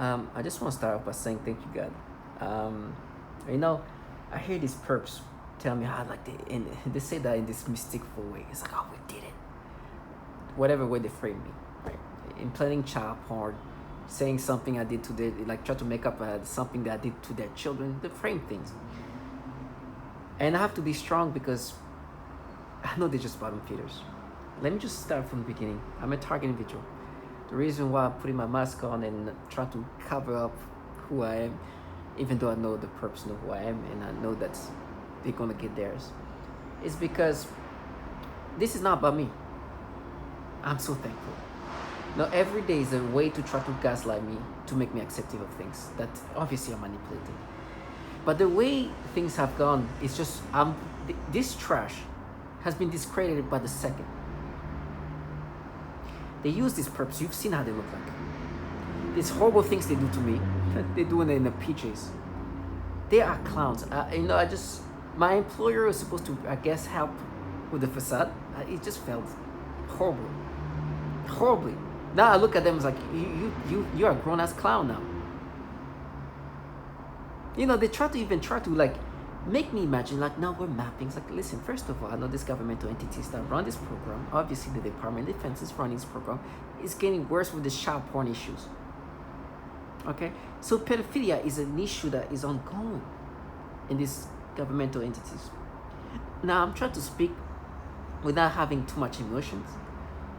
I just want to start off by saying thank you, God. You know, I hear these perps tell me how like they say that in this mystical way. It's like, oh, we did it. Whatever way they frame me, right? Implanting child porn, saying something I did to their, like try to make up something that I did to their children. They frame things, and I have to be strong because I know they're just bottom feeders. Let me just start from the beginning. I'm a target individual. The reason why I'm putting my mask on and trying to cover up who I am, even though I know the perps know who I am and I know that they're gonna get theirs, is because this is not about me. I'm so thankful. Now every day is a way to try to gaslight me to make me accepting of things that obviously I'm manipulating. But the way things have gone is just this trash has been discredited by the second. They use these perps. You've seen how they look like. These horrible things they do to me, they do it in the PJs. They are clowns. My employer was supposed to, I guess, help with the facade. It just felt horrible, horribly. Now I look at them as like, you're a grown ass clown now. They try to like make me imagine like, now we're mapping. It's like, listen, first of all, I know these governmental entities that run this program, obviously the Department of Defense is running this program, is getting worse with the child porn issues. Okay, so pedophilia is an issue that is ongoing in these governmental entities. Now I'm trying to speak without having too much emotions,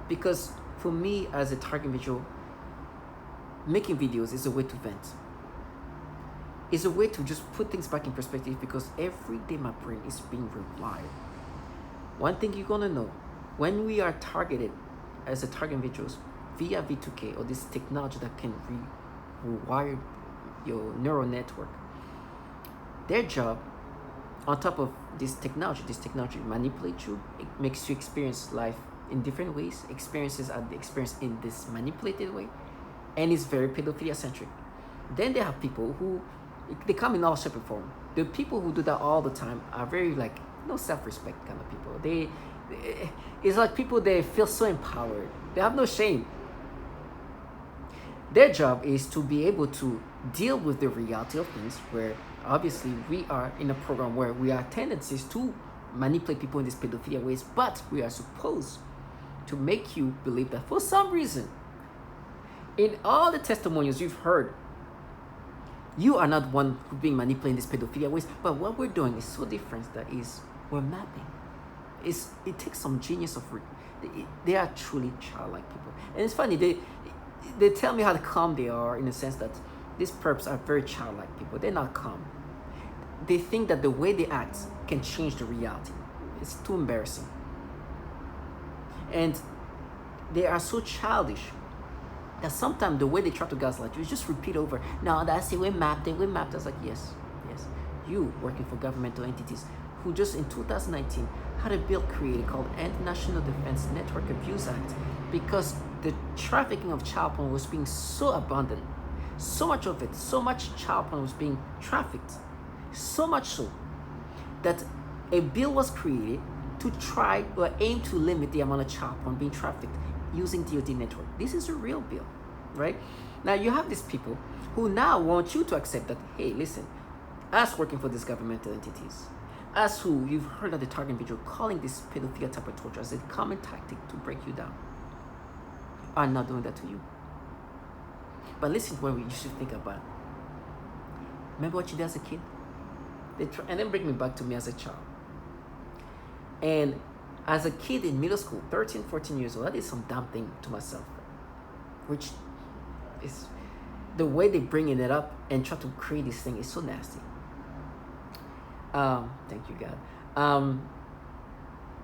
because for me as a target individual, making videos is a way to vent. It's a way to just put things back in perspective, because every day my brain is being rewired. One thing you're gonna know, when we are targeted as a target individuals via V2K or this technology that can rewire your neural network, their job on top of this technology manipulates you. It makes you experience life in different ways. Experiences are the experience in this manipulated way, and it's very pedophilia centric. Then they have people who they come in all shape and form. The people who do that all the time are very like no self-respect kind of people. It's like people, they feel so empowered. They have no shame. Their job is to be able to deal with the reality of things, where obviously we are in a program where we have tendencies to manipulate people in these pedophilia ways, but we are supposed to make you believe that for some reason, in all the testimonials you've heard, you are not one who's being manipulated in these pedophilia ways. But what we're doing is so different, that is, we're mapping. It takes some genius of they are truly childlike people. And it's funny, they tell me how calm they are, in the sense that these perps are very childlike people. They're not calm. They think that the way they act can change the reality. It's too embarrassing. And they are so childish that sometimes the way they try to gaslight you is just repeat over. No, that's it, we mapped it. I was like, yes. You working for governmental entities who just in 2019 had a bill created called National Defense Network Abuse Act, because the trafficking of child porn was being so abundant, so much of it, so much child porn was being trafficked, so much so that a bill was created to try or aim to limit the amount of child porn being trafficked using DoD network. This is a real bill, right? Now you have these people who now want you to accept that, hey, listen, us working for these governmental entities, us who you've heard of the target individual calling this pedophilia type of torture as a common tactic to break you down, are not doing that to you. But listen to what you should think about. Remember what you did as a kid? And then bring me back to me as a child. And as a kid in middle school, 13, 14 years old, I did some dumb thing to myself, which is the way they bringing it up and try to create this thing is so nasty. Thank you, God.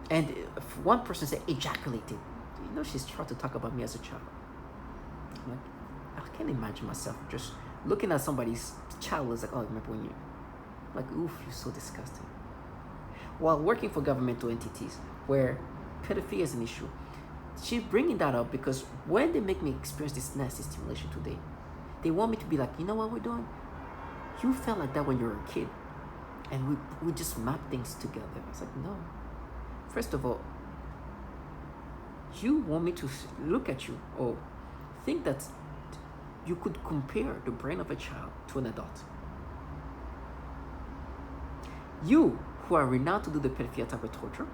And if one person said ejaculated, she's trying to talk about me as a child. I'm like, I can't imagine myself just looking at somebody's child is like, oh, remember when you, like, oof, you're so disgusting. While working for governmental entities where pedophilia is an issue, she's bringing that up because when they make me experience this nasty stimulation today, they want me to be like, you know what we're doing? You felt like that when you were a kid, and we just map things together. I was like, no. First of all, you want me to look at you or think that you could compare the brain of a child to an adult. You, who are renowned to do the pedophilia type of torture,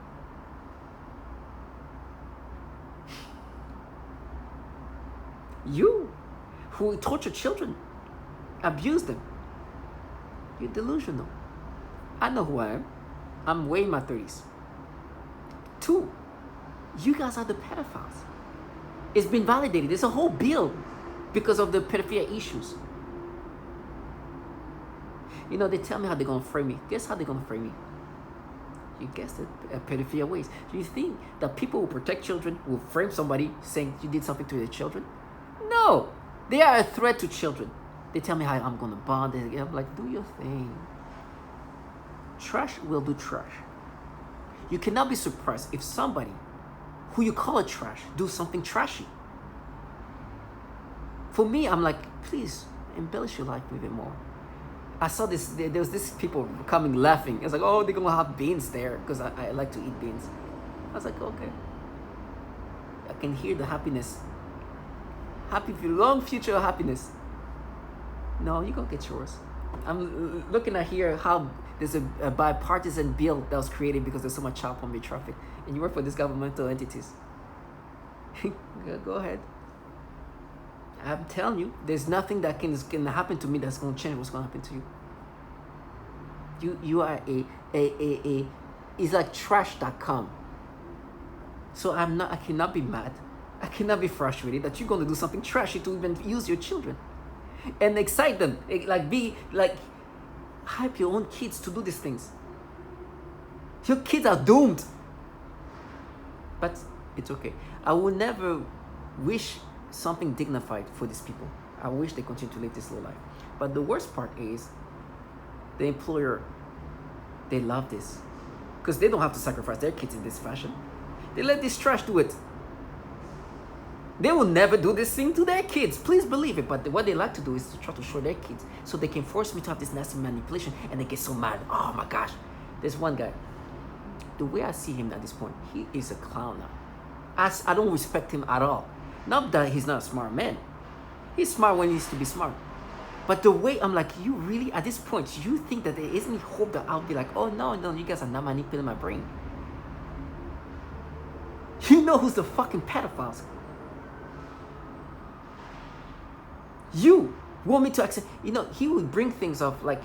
you, who torture children, abuse them, you're delusional. I know who I am. I'm way in my 30s. 2, you guys are the pedophiles. It's been validated. There's a whole bill because of the pedophilia issues. You know, they tell me how they're going to frame me. Guess how they're going to frame me? You guessed it, pedophilia ways. Do you think that people who protect children will frame somebody saying you did something to their children? No. They are a threat to children. They tell me how I'm going to bond. I'm like, do your thing. Trash will do trash. You cannot be surprised if somebody who you call a trash do something trashy. For me, I'm like, please embellish your life a bit more. I saw this, there was this people coming laughing. It's like, oh, they're gonna have beans there because I like to eat beans. I was like, okay. I can hear the happiness. Happy for long future happiness. No, you gonna get yours. I'm looking at here how there's a bipartisan bill that was created because there's so much child porn traffic, and you work for these governmental entities. Go ahead. I'm telling you, there's nothing that can happen to me that's going to change what's going to happen to you. You are it's like trash.com. So I cannot be mad. I cannot be frustrated that you're going to do something trashy to even use your children and excite them. Hype your own kids to do these things. Your kids are doomed. But it's okay. I will never wish something dignified for these people. I wish they continue to live this low life. But the worst part is the employer, they love this because they don't have to sacrifice their kids in this fashion. They let this trash do it. They will never do this thing to their kids. Please believe it. But what they like to do is to try to show their kids so they can force me to have this nasty manipulation, and they get so mad. Oh my gosh. There's one guy. The way I see him at this point, he is a clown now. I don't respect him at all. Not that he's not a smart man. He's smart when he needs to be smart. But the way I'm like, you really, at this point, you think that there isn't hope that I'll be like, oh no, you guys are not manipulating my brain. You know who's the fucking pedophiles? You want me to accept, he would bring things of like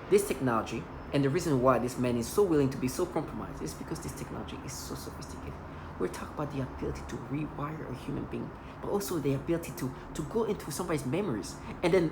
this technology, and the reason why this man is so willing to be so compromised is because this technology is so sophisticated. We're talking about the ability to rewire a human being, but also the ability to go into somebody's memories and then